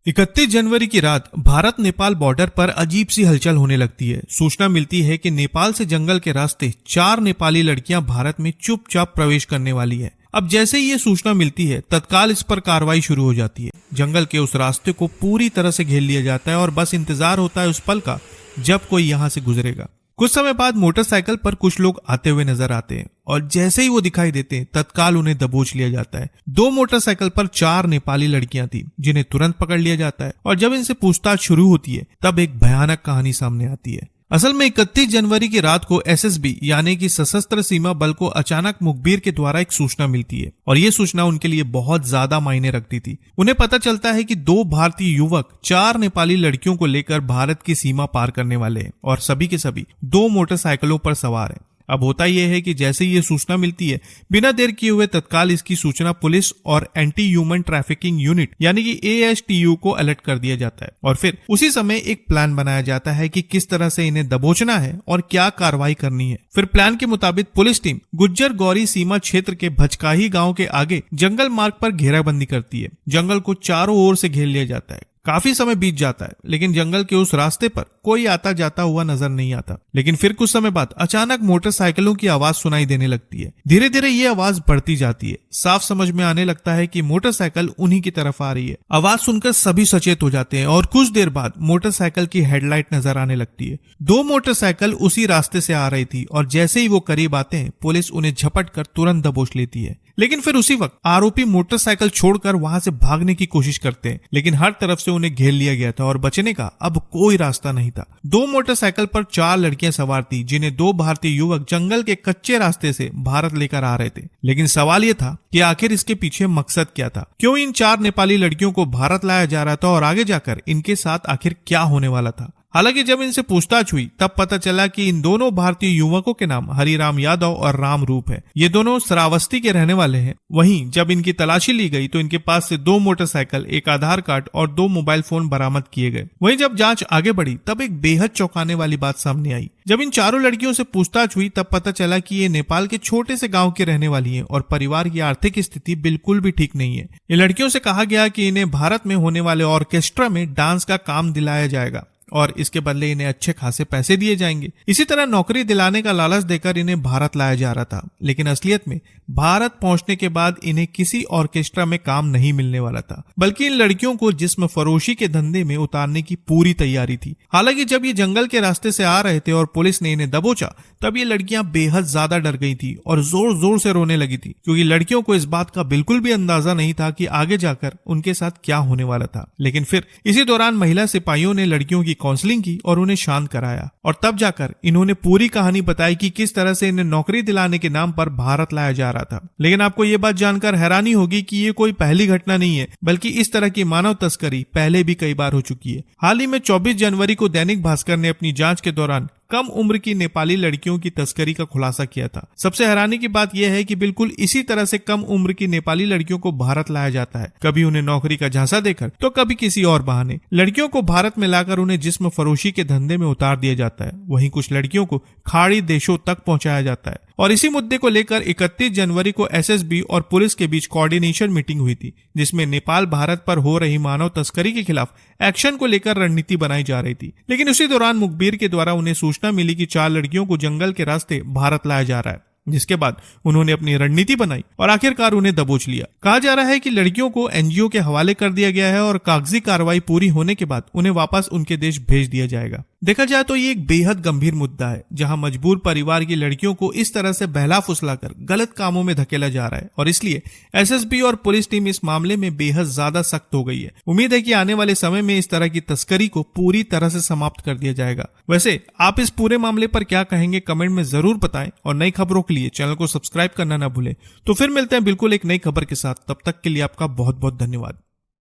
31 जनवरी की रात भारत नेपाल बॉर्डर पर अजीब सी हलचल होने लगती है। सूचना मिलती है कि नेपाल से जंगल के रास्ते 4 नेपाली लड़कियां भारत में चुपचाप प्रवेश करने वाली है। अब जैसे ही ये सूचना मिलती है तत्काल इस पर कार्रवाई शुरू हो जाती है। जंगल के उस रास्ते को पूरी तरह से घेर लिया जाता है और बस इंतजार होता है उस पल का जब कोई यहाँ से गुजरेगा। कुछ समय बाद मोटरसाइकिल पर कुछ लोग आते हुए नजर आते हैं और जैसे ही वो दिखाई देते हैं तत्काल उन्हें दबोच लिया जाता है। 2 मोटरसाइकिल पर 4 नेपाली लड़कियां थी जिन्हें तुरंत पकड़ लिया जाता है और जब इनसे पूछताछ शुरू होती है तब एक भयानक कहानी सामने आती है। असल में 31 जनवरी की रात को एसएसबी यानी कि सशस्त्र सीमा बल को अचानक मुखबिर के द्वारा एक सूचना मिलती है और ये सूचना उनके लिए बहुत ज्यादा मायने रखती थी। उन्हें पता चलता है कि 2 भारतीय युवक 4 नेपाली लड़कियों को लेकर भारत की सीमा पार करने वाले हैं और सभी के सभी 2 मोटरसाइकिलों पर सवार हैं। अब होता यह है कि जैसे ही ये सूचना मिलती है बिना देर किए हुए तत्काल इसकी सूचना पुलिस और एंटी ह्यूमन ट्रैफिकिंग यूनिट यानी कि एएचटीयू को अलर्ट कर दिया जाता है और फिर उसी समय एक प्लान बनाया जाता है कि किस तरह से इन्हें दबोचना है और क्या कार्रवाई करनी है। फिर प्लान के मुताबिक पुलिस टीम गुज्जर गौरी सीमा क्षेत्र के भचकाही गांव के आगे जंगल मार्ग पर घेराबंदी करती है। जंगल को चारों ओर से घेर लिया जाता है। काफी समय बीत जाता है लेकिन जंगल के उस रास्ते पर कोई आता जाता हुआ नजर नहीं आता। लेकिन फिर कुछ समय बाद अचानक मोटरसाइकिलों की आवाज सुनाई देने लगती है। धीरे धीरे ये आवाज बढ़ती जाती है। साफ समझ में आने लगता है कि मोटरसाइकिल उन्हीं की तरफ आ रही है। आवाज सुनकर सभी सचेत हो जाते हैं और कुछ देर बाद मोटरसाइकिल की हेडलाइट नजर आने लगती है। 2 मोटरसाइकिल उसी रास्ते से आ रही थी और जैसे ही वो करीब आते हैं पुलिस उन्हें झपट कर तुरंत दबोच लेती है। लेकिन फिर उसी वक्त आरोपी मोटरसाइकिल छोड़कर वहां से भागने की कोशिश करते हैं लेकिन हर तरफ से उन्हें घेर लिया गया था और बचने का अब कोई रास्ता नहीं था। 2 मोटरसाइकिल पर 4 लड़कियां सवार थी जिन्हें 2 भारतीय युवक जंगल के कच्चे रास्ते से भारत लेकर आ रहे थे। लेकिन सवाल ये था कि आखिर इसके पीछे मकसद क्या था, क्यों इन 4 नेपाली लड़कियों को भारत लाया जा रहा था और आगे जाकर इनके साथ आखिर क्या होने वाला था। हालांकि जब इनसे पूछताछ हुई तब पता चला कि इन दोनों भारतीय युवकों के नाम हरिराम यादव और राम रूप है। ये दोनों श्रावस्ती के रहने वाले हैं। वहीं जब इनकी तलाशी ली गई तो इनके पास से 2 मोटरसाइकिल, एक आधार कार्ड और 2 मोबाइल फोन बरामद किए गए। वहीं जब जांच आगे बढ़ी तब एक बेहद चौंकाने वाली बात सामने आई। जब इन चारों लड़कियों से पूछताछ हुई तब पता चला कि ये नेपाल के छोटे से गांव की रहने वाली हैं और परिवार की आर्थिक स्थिति बिल्कुल भी ठीक नहीं है। इन लड़कियों से कहा गया कि इन्हें भारत में होने वाले ऑर्केस्ट्रा में डांस का काम दिलाया जाएगा और इसके बदले इन्हें अच्छे खासे पैसे दिए जाएंगे। इसी तरह नौकरी दिलाने का लालच देकर इन्हें भारत लाया जा रहा था। लेकिन असलियत में भारत पहुंचने के बाद इन्हें किसी ऑर्केस्ट्रा में काम नहीं मिलने वाला था, बल्कि इन लड़कियों को जिस्म फरोशी के धंधे में उतारने की पूरी तैयारी थी। हालांकि जब ये जंगल के रास्ते से आ रहे थे और पुलिस ने इन्हें दबोचा तब ये लड़कियां बेहद ज्यादा डर गई थी और जोर जोर से रोने लगी थी, क्योंकि लड़कियों को इस बात का बिल्कुल भी अंदाजा नहीं था कि आगे जाकर उनके साथ क्या होने वाला था। लेकिन फिर इसी दौरान महिला सिपाहियों ने लड़कियों की काउंसलिंग की और उन्हें शांत कराया और तब जाकर इन्होंने पूरी कहानी बताई कि किस तरह से इन्हें नौकरी दिलाने के नाम पर भारत लाया जा रहा था। लेकिन आपको ये बात जानकर हैरानी होगी कि ये कोई पहली घटना नहीं है, बल्कि इस तरह की मानव तस्करी पहले भी कई बार हो चुकी है। हाल ही में 24 जनवरी को दैनिक भास्कर ने अपनी जांच के दौरान कम उम्र की नेपाली लड़कियों की तस्करी का खुलासा किया था। सबसे हैरानी की बात यह है कि बिल्कुल इसी तरह से कम उम्र की नेपाली लड़कियों को भारत लाया जाता है, कभी उन्हें नौकरी का झांसा देकर तो कभी किसी और बहाने। लड़कियों को भारत में लाकर उन्हें जिस्म फरोशी के धंधे में उतार दिया जाता है। वहीं कुछ लड़कियों को खाड़ी देशों तक पहुंचाया जाता है। और इसी मुद्दे को लेकर 31 जनवरी को एसएसबी और पुलिस के बीच कोऑर्डिनेशन मीटिंग हुई थी, जिसमें नेपाल भारत पर हो रही मानव तस्करी के खिलाफ एक्शन को लेकर रणनीति बनाई जा रही थी। लेकिन उसी दौरान मुखबिर के द्वारा उन्हें सूचना मिली कि 4 लड़कियों को जंगल के रास्ते भारत लाया जा रहा है, जिसके बाद उन्होंने अपनी रणनीति बनाई और आखिरकार उन्हें दबोच लिया। कहा जा रहा है कि लड़कियों को एनजीओ के हवाले कर दिया गया है और कागजी कार्रवाई पूरी होने के बाद उन्हें वापस उनके देश भेज दिया जाएगा। देखा जाए तो ये एक बेहद गंभीर मुद्दा है, जहां मजबूर परिवार की लड़कियों को इस तरह से बहला फुसलाकर गलत कामों में धकेला जा रहा है और इसलिए एसएसबी और पुलिस टीम इस मामले में बेहद ज्यादा सख्त हो गई है। उम्मीद है कि आने वाले समय में इस तरह की तस्करी को पूरी तरह से समाप्त कर दिया जाएगा। वैसे आप इस पूरे मामले पर क्या कहेंगे कमेंट में जरूर बताएं और नई खबरों के लिए चैनल को सब्सक्राइब करना ना भूलें। तो फिर मिलते हैं बिल्कुल एक नई खबर के साथ। तब तक के लिए आपका बहुत बहुत धन्यवाद।